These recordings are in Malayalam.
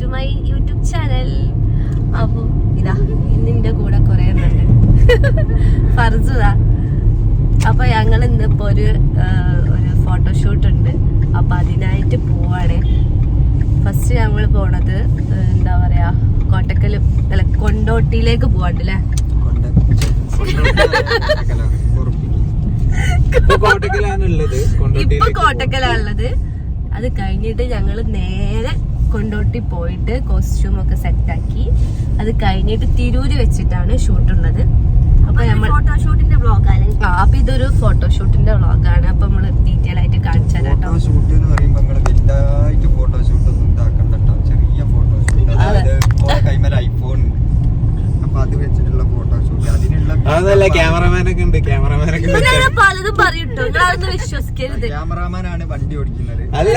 To my YouTube channel. അപ്പൊ ഇതാ ഇന്നിന്റെ കൂടെ കുറെ ഉണ്ട് ഫർസുദാ. അപ്പൊ ഞങ്ങൾ ഇന്നിപ്പോ ഒരു ഫോട്ടോഷൂട്ട് ഉണ്ട്. അപ്പൊ അതിനായിട്ട് പോവാണ്. ഫസ്റ്റ് ഞങ്ങൾ പോണത് എന്താ പറയാ കോട്ടക്കല് അല്ല കൊണ്ടോട്ടിയിലേക്ക് പോവാണ്ടല്ലേ. ഇപ്പൊ കോട്ടക്കലാണുള്ളത്. അത് കഴിഞ്ഞിട്ട് ഞങ്ങള് നേരെ കൊണ്ടോട്ടി പോയിട്ട് കോസ്റ്റ്യൂം ഒക്കെ സെറ്റാക്കി അത് കഴിഞ്ഞിട്ട് തിരൂര് വെച്ചിട്ടാണ് ഷൂട്ടുള്ളത്. അപ്പൊ നമ്മൾ ഫോട്ടോഷൂട്ടിന്റെ വ്ളോഗാണ്. അപ്പൊ ഇതൊരു ഫോട്ടോഷൂട്ടിന്റെ വ്ളോഗാണ്. അപ്പൊ നമ്മള് ഡീറ്റെയിൽ ആയിട്ട് കാണിച്ചു തരാം കേട്ടോ. അതല്ല ക്യാമറമാനൊക്കെ ഉണ്ട്. പലതും പറയൂട്ടോ, നിങ്ങളതൊന്നും വിശ്വസിക്കരുത്. ക്യാമറമാനാണ് വണ്ടി ഓടിക്കുന്നത്. അല്ല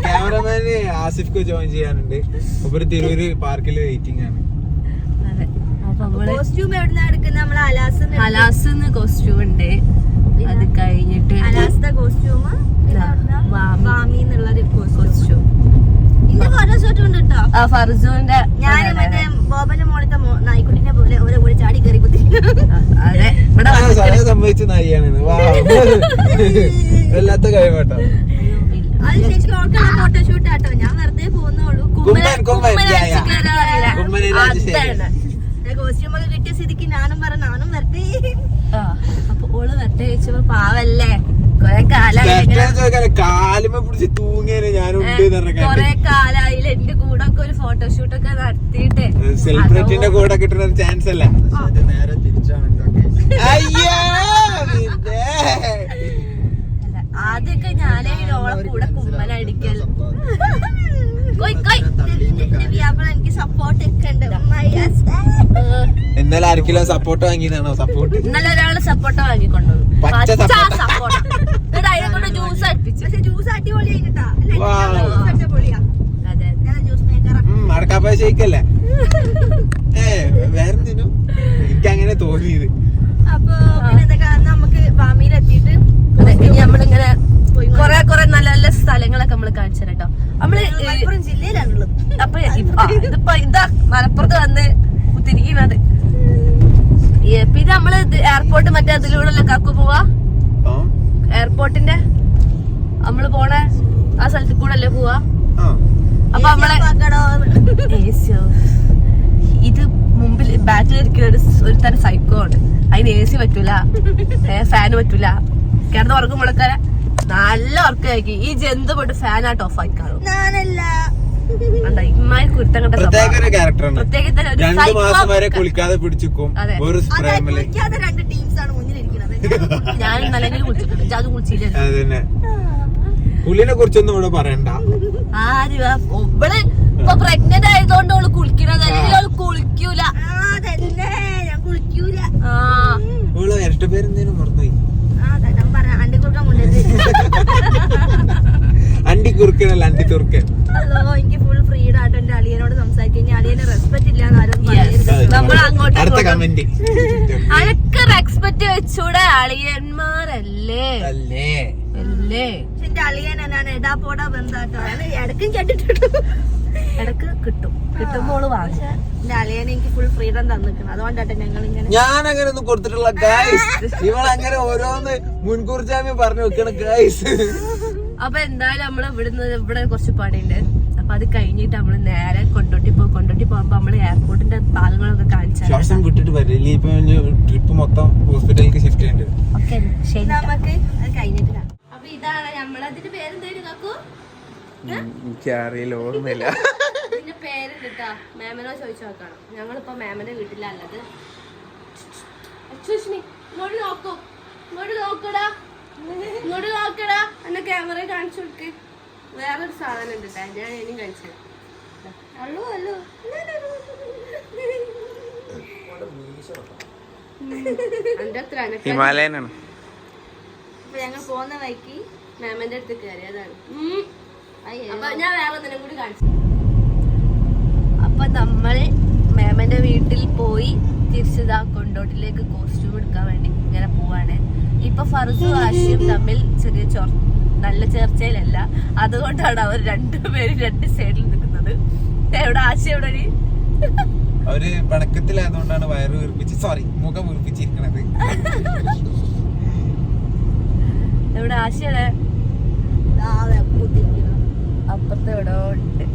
ക്യാമറമാന് ആസിഫ്ക്ക് ജോയിൻ ചെയ്യാനുണ്ട്. ഒരു തിരൂര് പാർക്കില് വെയിറ്റിംഗ് ആണ്. കോസ്റ്റ്യൂം എവിടുന്ന എടുക്കുന്ന നമ്മള് അലാസിന്ന് കോസ്റ്റ്യൂം ഉണ്ട്. അത് കഴിഞ്ഞിട്ട് അലാസിന്റെ കോസ്റ്റ്യൂം വാമിന്നുള്ളൊരു കോസ്റ്റ്യൂം ഫോട്ടോഷൂട്ട് ഉണ്ട് കേട്ടോ. ഫർസുവിന്റെ ഞാൻ മറ്റേ ബോബന്റെ മോളത്തെ നായ്ക്കുട്ടിനെ പോലെ ഓരോ കൂടി ചാടി കയറി കുത്തി. അതെ സംഭവിച്ച നായിയാണ് വല്ലാത്ത കഴിവട്ടോ. അത് ശരിക്കും ഓർക്കുള്ള ഫോട്ടോഷൂട്ട് ആട്ടോ. ഞാൻ വെറുതെ പോകുന്നുള്ളൂ. കോസ്റ്റ്യൂം ഒക്കെ കിട്ടിയ സ്ഥിതിക്ക് ഞാനും വരട്ടെ. അപ്പൊ ഓള് വരട്ടെ ചോദിച്ചപ്പോ പാവല്ലേ കൊറേ കാലായില്ല എന്റെ കൂടെ ഒക്കെ ഒരു ഫോട്ടോഷൂട്ട് ഒക്കെ നടത്തിയിട്ട് സെലിബ്രിറ്റിന്റെ കൂടെ കിട്ടുന്ന ഒരു ചാൻസ് അല്ല. നേരെ തിരിച്ചാണ്. ആദ്യമൊക്കെ ഞാനേ ഓളെ കൂടെ കുമ്മലടിക്കൽ. എനിക്ക് സപ്പോർട്ട് ഒക്കെ ഉണ്ട്. ഇന്നലെ ആർക്കിലോ സപ്പോർട്ട് വാങ്ങിയതാണോ? സപ്പോർട്ട് ഇന്നലെ ഒരാള് സപ്പോർട്ട് വാങ്ങിക്കൊണ്ടുവന്നു. അതിനെ കൊണ്ട് ജ്യൂസ് അടുപ്പിച്ചു. പക്ഷെ ജ്യൂസ് അടിപൊളിയായിട്ടാ. അടക്കാപ്പ ശരിക്കല്ലേ വേറെന്തിനു എനിക്ക് അങ്ങനെ തോന്നിയത്. അപ്പൊ നമുക്ക് വാമിയിലെത്തിയിട്ട് നമ്മളിങ്ങനെ കൊറേ നല്ല നല്ല സ്ഥലങ്ങളൊക്കെ നമ്മള് കാണിച്ചു തരാം കേട്ടോ. നമ്മള് മലപ്പുറം ജില്ലയിലാണുള്ളത്. അപ്പൊ ഇതിപ്പോ ഇതാ മലപ്പുറത്ത് വന്ന് തിരിക്കുന്നത്. പിന്നെ നമ്മള് എയർപോർട്ട് മറ്റേ അതിലൂടെ കാക്കു പോവാ. എയർപോർട്ടിന്റെ നമ്മള് പോണ ആ സ്ഥലത്തിൽ കൂടെ അല്ലേ പോവാ. അപ്പൊ നമ്മളെ ഇത് മുമ്പിൽ ബാക്കിലിരിക്കുന്ന ഒരു തരം സൈക്കോ ഉണ്ട്. അതിന് AC പറ്റൂല, ഫാന് പറ്റൂല. കിടന്ന് ഉറങ്ങും മുളക്കാര നല്ല ഉറക്കായിരിക്കും. ഈ ജന്തു പോയിട്ട് ഫാൻ ആയിട്ട് ഓഫ് ആയിക്കാണോ. ഞാൻ നല്ലെങ്കിലും കുളിച്ചിട്ടുണ്ട്. അത് കുളിച്ചില്ല. കുളിനെ കുറിച്ചൊന്നും ഇവിടെ പറയണ്ട. ആര് ഇപ്പൊ പ്രഗ്നന്റ് ആയതുകൊണ്ട് ഓള് കുളിക്കണത്. അല്ലെങ്കിൽ ഓള് കുളിക്കൂല. ഞാൻ കുളിക്കൂല. ഓള് ഇരട്ട പേരെന്തേലും മറന്നുപോയി. അണ്ടി കുറുക്കനല്ല അണ്ടി തുർക്കൻ. എനിക്ക് ഫുൾ ഫ്രീഡം ആയിട്ട് എന്റെ അളിയനോട് സംസാരിക്കാൻ. അളിയനെ റെസ്പെക്ട് ഇല്ലാന്ന് ആരും നമ്മൾ അങ്ങോട്ട് അതൊക്കെ റെസ്പെക്ട് വെച്ചൂടെ. അളിയന്മാരല്ലേ അല്ലേ. എന്റെ അളിയൻ എന്നാണ് എടാ പോടാ ബന്ധാട്ടോ. ഇടക്കും കേട്ടിട്ടുള്ളൂ. ഇടക്ക് കിട്ടുമ്പോൾ വാങ്ങിച്ച എന്റെ അളിയനെ എനിക്ക് ഫുൾ ഫ്രീഡം തന്നിക്കണം. അതുകൊണ്ടാട്ടെ ഞങ്ങൾ ഇങ്ങനെ. ഞാൻ അങ്ങനെ ഒന്നും കൊടുത്തിട്ടുള്ള ഗൈസ്. ഇവളങ്ങനെ ഓരോന്ന് മുൻകൂർ ജാമ്യം പറഞ്ഞു വെക്കണം ഗൈസ്. അപ്പൊ എന്തായാലും നമ്മള് ഇവിടെ കുറച്ച് പണിയുണ്ട്. അപ്പൊ അത് കഴിഞ്ഞിട്ട് നമ്മള് നേരെ കൊണ്ടോട്ടി പോകുമ്പോ നമ്മള് എയർപോർട്ടിന്റെ ഭാഗങ്ങളൊക്കെ കാണിച്ചു. ശ്വാസം വിട്ടിട്ട് വരില്ല. ഇപ്പൊ ട്രിപ്പ് മൊത്തം ഹോസ്പിറ്റലിലേക്ക് ഷിഫ്റ്റ് ചെയ്യേണ്ടത്. ഓക്കെ ശരി, നമുക്ക് അത് കഴിഞ്ഞിട്ട് കാണാം. അപ്പൊ ഇതാണ് നമ്മളതിന്റെ പേരെന്തായാലും കാക്കു എനിക്കറിയില്ല, ഓർമ്മയില്ല. ഇതിന്റെ പേരുണ്ട് കേട്ടോ. മാമനോ ചോദിച്ചു നോക്കണം. ഞങ്ങളിപ്പോ മാമന്റെ വീട്ടിലുള്ളത്. ഇങ്ങോട്ട് നോക്കടാ. എന്നെ ക്യാമറ കാണിച്ചു കൊടുക്ക്. വേറൊരു സാധനം ഉണ്ട് കേട്ടോ. ഞാൻ ഇനിയും കാണിച്ചു. അല്ലോ ഹിമാലയനാണ്. അപ്പൊ ഞങ്ങൾ പോകുന്ന വഴിക്ക് മാമന്റെ അടുത്ത് കയറി. അതാണ്. അപ്പൊ ഞാൻ വേറെ ഒന്നിനും കൂടി കാണിച്ചു. അപ്പൊ നമ്മൾ മാമന്റെ വീട്ടിൽ പോയി തിരിച്ചതാ കൊണ്ടോട്ടിലേക്ക് കോസ്റ്റ്യൂം എടുക്കാൻ വേണ്ടി ഇങ്ങനെ പോവാണ്. ഇപ്പൊ ഫർസും ആഷിയും തമ്മിൽ ചെറിയ നല്ല ചേർച്ചയിലല്ല. അതുകൊണ്ടാണ് അവർ രണ്ടുപേരും രണ്ട് സൈഡിൽ നിൽക്കുന്നത്. എവിടെ ആശ എവിടെ നീ? അവര് പണക്കത്തിലായതുകൊണ്ടാണ് വയറ് വീർപ്പിച്ച് മുഖം വീർപ്പിച്ചിരിക്കണത്. എവിടെ ആശയുടെ അപ്പത്തെ എവിടെ ഉണ്ട്.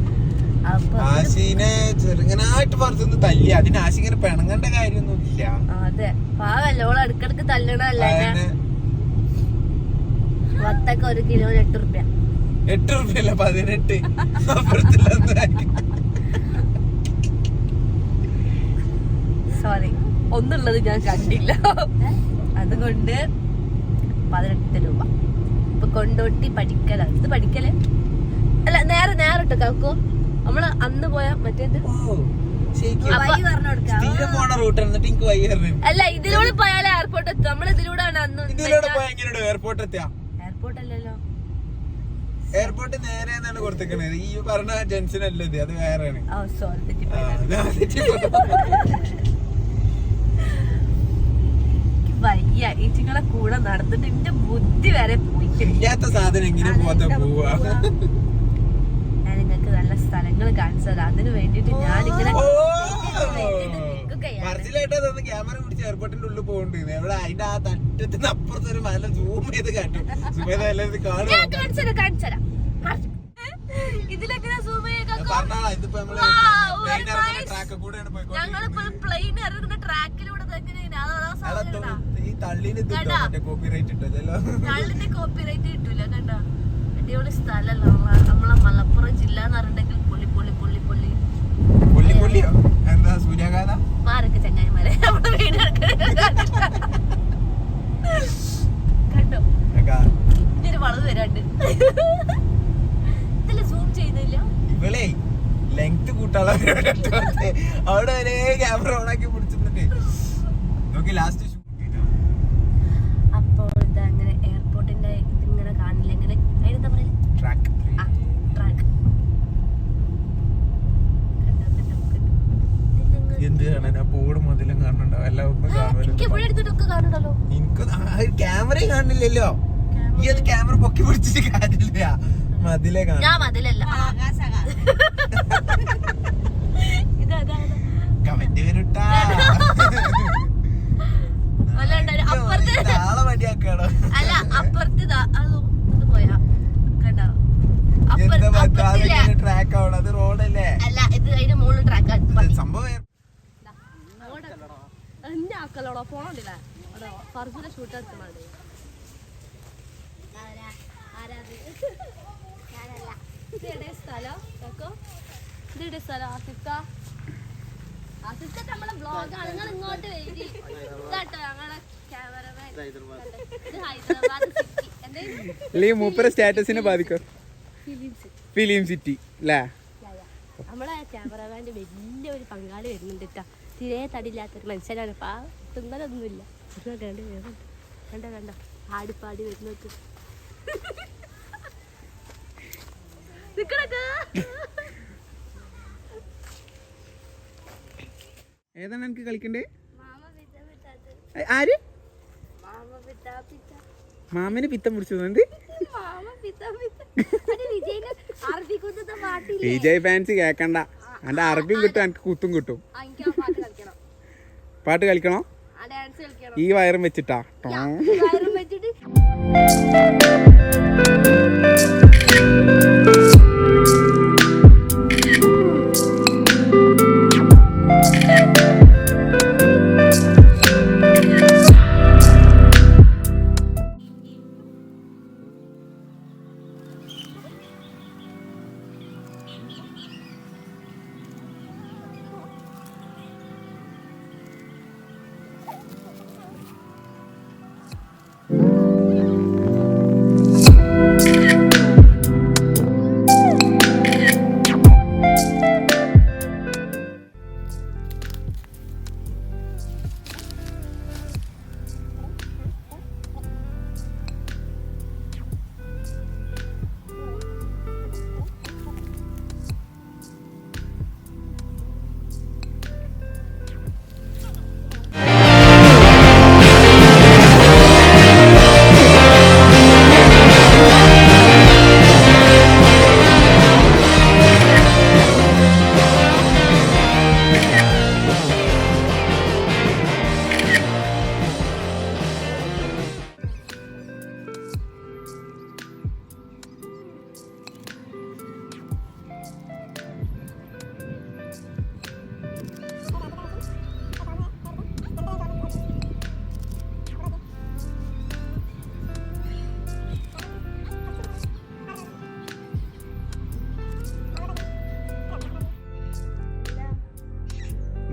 ആശീനെ ചെറുങ്ങനായിട്ട് പുറത്തുനിന്ന് തല്ലി. അതിന് ആശി ഇങ്ങനെ പിണങ്ങേണ്ട കാര്യമൊന്നും ഇല്ല. അതെ പാവല്ല, ഓള് അടുക്കടുക്ക് തല്ലണല്ല. വത്തൊക്കെ 1 കിലോന് 8 റുപ്യ. 8 റുപ്യല്ല 18. സോറി, ഒന്നുള്ളത് ഞാൻ കണ്ടില്ല, അതുകൊണ്ട് 18 രൂപ. ഇപ്പൊ കൊണ്ടോട്ടി പഠിക്കല. ഇത് പഠിക്കല് അല്ല, നേരെ ഇട്ടോ കാക്കോ. നമ്മള് അന്ന് പോയ മറ്റേത് അല്ല, ഇതിലൂടെ പോയാലേ എയർപോർട്ട് എത്തും. നമ്മൾ ഇതിലൂടെ ആണ് അന്ന്. എയർപോർട്ട് എത്തിയാ? എയർപോർട്ട് അല്ലല്ലോ, എയർപോർട്ട് നേരെ കൊടുത്തേക്കണത്. ഈ പറഞ്ഞ ജംഗ്ഷൻ അല്ലേ ഇത്, അത് വേറെയാണ്. വയ്യ ഈറ്റിങ്ങളെ കൂടെ നടന്നിട്ട് എന്റെ ബുദ്ധി വരെ പോയി. ഇല്ലാത്ത സാധനം എങ്ങനെ പോവാ? ഞാൻ നിങ്ങൾക്ക് നല്ല സ്ഥലങ്ങൾ കാണിച്ചത്, അതിന് വേണ്ടിട്ട് ഞാനിങ്ങനെ ക്യാമറ പിടിച്ച് എയർപോർട്ടിന്റെ ഉള്ളിൽ പോകുന്നുണ്ട്. എവിടെ അതിന്റെ ആ തറ്റത്തിന് അപ്പുറത്തൊരു മല സൂം ചെയ്ത് കാട്ടും. കാണിച്ചരാ ഇതിലെങ്ങനെ സൂം ഞങ്ങളിപ്പോ പ്ലെയിൻ ഇറങ്ങുന്ന ട്രാക്കിലൂടെ തള്ളിന്റെ കോപ്പിറൈറ്റ് കിട്ടില്ലല്ലോ. കിട്ടൂല. കണ്ടോ, അടിപൊളി സ്ഥലല്ലോ നമ്മളെ മലപ്പുറം ജില്ല എന്ന് പറഞ്ഞിട്ടുണ്ടെങ്കിൽ പൊള്ളി പൊള്ളി പൊള്ളി പൊള്ളി പൊള്ളി പൊള്ളിയോ? എന്താ സൂര്യാഘാത മാരൊക്കെ ചങ്ങായിമാരെ നമ്മുടെ വീട് കണ്ടോ, ഇതൊരു വളവ് വരാണ്ട്. ഇതല്ലേ സൂം ചെയ്യുന്നില്ല ഇവളെ ലെങ്ത് കൂട്ടാളെ അവിടെ ഒരേ ക്യാമറ ഓണാക്കി പിടിച്ചിട്ടുണ്ട്. നോക്കി ലാസ്റ്റ് അപ്പോൾ ഇതങ്ങനെ എയർപോർട്ടിന്റെ ഇതിങ്ങനെ കാണില്ല. ഇങ്ങനെ അതിനെന്താ പറയാ, ട്രാക്ക്. എന്ത് കാണാൻ ആ ബോർഡ് മുതലും കാണുന്നുണ്ടാവും. എല്ലാം ഒന്നും കാണുമല്ലോ. എനിക്ക് ക്യാമറയും കാണുന്നില്ലല്ലോ. ഈ അത് ക്യാമറ പൊക്കി പിടിച്ചിട്ട് കാര്യമില്ല, മതിലേ കാണാം. ഞാൻ മതിലല്ല, കമന്റ് വരട്ടാ. ആളെ മടിയാക്കാണോ? അല്ല അപ്പുറത്ത് ഇത് പോയാ കണ്ടോ, ട്രാക്ക് ആവണം. അത് റോഡല്ലേ? അല്ല, ഇത് അതിന്റെ മുകളിൽ ട്രാക്ക് സംഭവം. എന്നെ ആക്കലോടോ ഫോണില്ലേ ഫർജുനെ ഷൂട്ട് എടുക്കണോ? സ്ഥലം കേക്കോ, ഇത് സ്ഥലം ആസിഫ നമ്മളെ ബ്ലോഗാണ്. നിങ്ങൾ ഇങ്ങോട്ട് വരി. ഇതാട്ടോ ഞങ്ങളെ ക്യാമറമാൻ. ഇത് ഹൈദരാബാദ് സിറ്റി. അല്ലെങ്കിൽ മൂപ്പര സ്റ്റാറ്റസിനെ ബാധിക്കും. ഫിലിം സിറ്റി അല്ലേ? നമ്മളെ ക്യാമറമാന്റെ വലിയൊരു പങ്കാളി വരുന്നുണ്ട് കേട്ടോ. തീരെ തടിയില്ലാത്തൊരു മനുഷ്യനാണ്. തിന്നലൊന്നുമില്ല. കണ്ട കണ്ട ആടിപ്പാടി വരുന്നത്. ഏതാണ് എനിക്ക് കളിക്കണ്ടേ? ആര് മാമന് പിത്തം പിടിച്ചത്? വിജയ് ഫാൻസ് കേക്കണ്ട. എന്റെ അറബിയും കിട്ടും, എനിക്ക് കുത്തും കിട്ടും. പാട്ട് കളിക്കണോ? ഈ വയറും വെച്ചിട്ടാ?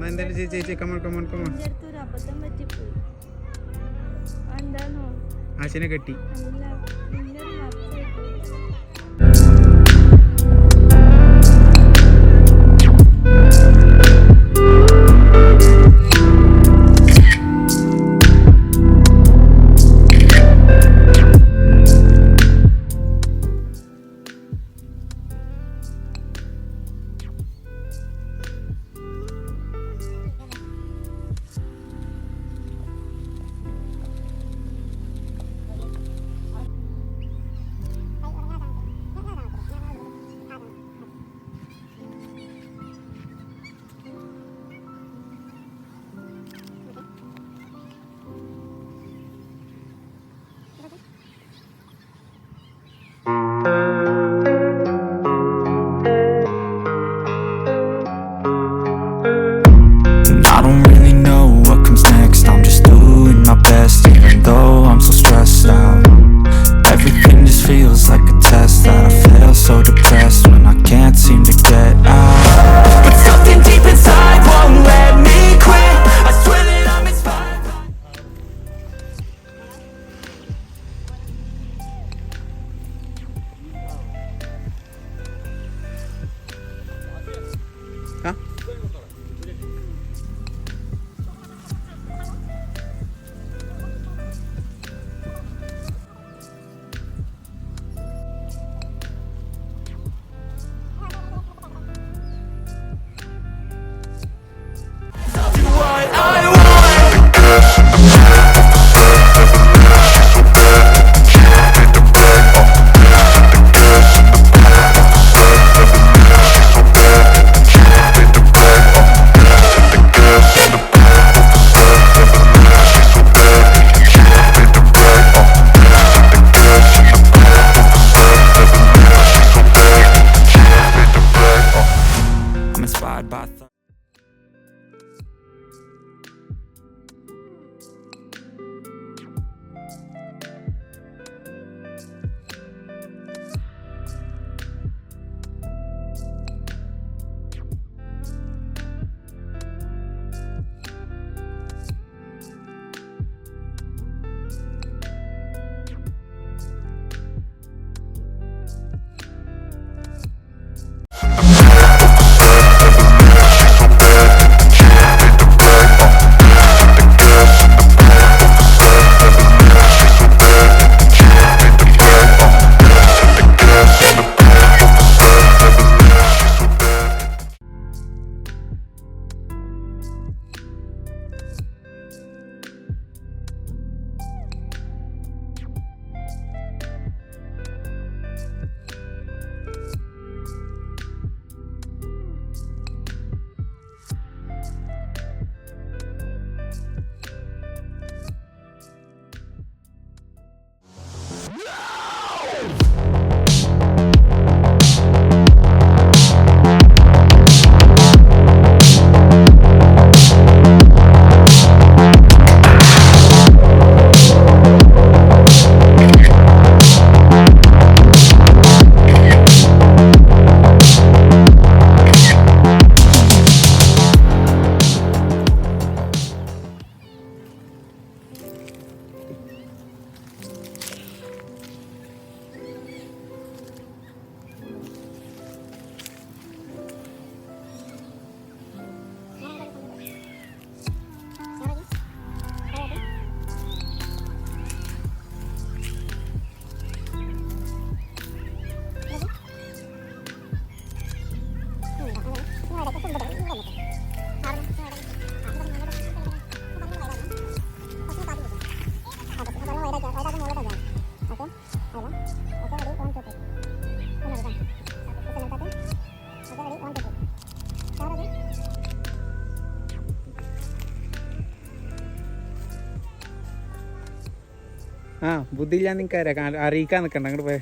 എന്തായാലും ചേച്ചി കമോൺ എൻ്റെ അടുത്തൊരു അബദ്ധം പറ്റിപ്പോയി. എന്താണോ ആശിനെ കെട്ടി. അല്ല നിന്നൊരു മറച്ചു. And I don't really know what comes next. I'm just doing my best, even though I'm so stressed out. Everything just feels like a test that I fail, so depressed when I can't seem to get out. But something deep inside won't let me quit. I swear that I'm inspired by ആ what I want. I'm inspired by ആ ബുദ്ധിയില്ല നിനക്ക് അറിയിക്കാൻ നിൽക്കണ്ട അങ്ങോട്ട് പോയെ.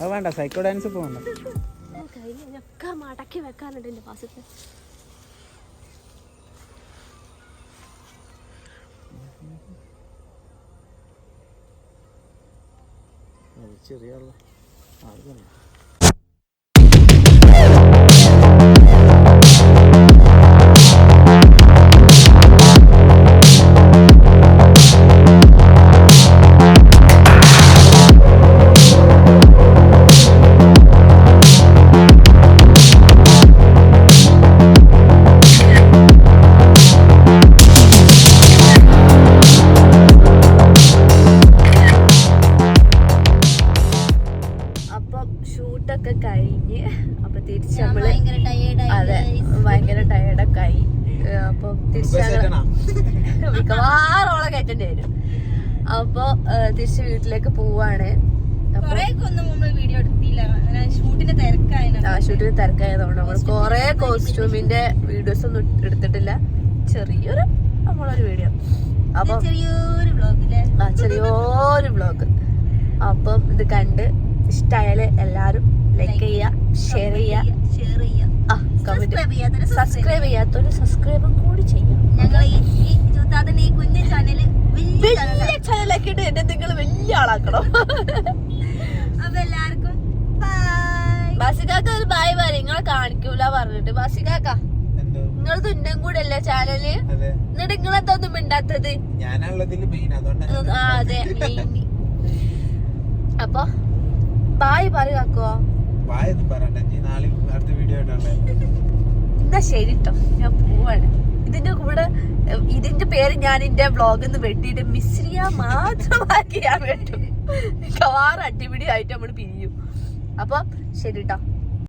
അത് വേണ്ട, സൈക്കോ ഡാൻസ് പോകണ്ട. കഴിഞ്ഞൊക്കെ മടക്കി വെക്കാനുണ്ട് എന്റെ പാസത്തെ. ചെറിയ ഷൂട്ടൊക്കെ കഴിഞ്ഞ് അപ്പൊ തിരിച്ച് നമ്മള് അതെ ഭയങ്കര ടയേർഡൊക്കെ ആയി. അപ്പൊ തിരിച്ച് മിക്കവാറോളം കയറ്റേണ്ടി വരും. അപ്പൊ തിരിച്ച് വീട്ടിലേക്ക് പോവാണ്. ഷൂട്ടിന് തിരക്കായതുകൊണ്ട് നമ്മൾ കൊറേ കോസ്റ്റ്യൂമിന്റെ വീഡിയോസ് ഒന്നും എടുത്തിട്ടില്ല. ചെറിയൊരു നമ്മളൊരു വീഡിയോ, അപ്പൊ ചെറിയൊരു വ്ലോഗ്. അപ്പം ഇത് കണ്ട് ഇഷ്ടായാല് എല്ലാരും ലൈക്ക് ചെയ്യുക, ഷെയർ ചെയ്യുക, സബ്സ്ക്രൈബ് ചെയ്യാത്തവര് സബ്സ്ക്രൈബും കൂടി ചെയ്യാം. ഞങ്ങൾ ഈ കുഞ്ഞു ചാനല് വലിയ ചാനലാക്കിയിട്ട് എന്നെ നിങ്ങൾ വലിയ ആളാക്കണം. അപ്പൊ എല്ലാവർക്കും ബാസികാക്ക ഒരു ബായ് പറയും, നിങ്ങളെ കാണിക്കൂല പറഞ്ഞിട്ട്. ബാസികാക്ക നിങ്ങൾ തുന്നം കൂടെ അല്ലേ ചാനല്, എന്നിട്ട് നിങ്ങളെന്തൊന്നും മിണ്ടാത്തത്? അതെ അപ്പൊ ബായ് പറയാക്കോ. എന്നാ ശരി ട്ടോ, ഞാൻ പോവാണ്. ഇതിന്റെ കൂടെ ഇതിന്റെ പേര് ഞാൻ എന്റെ വ്ളോഗിൽ നിന്ന് വെട്ടിയിട്ട് മിശ്രിയ മാത്രമാക്കി ഞാൻ വെട്ടും. മിക്കവാറും അടിപിടി ആയിട്ട് നമ്മൾ പിരിയും. അപ്പൊ ശരി ട്ടോ.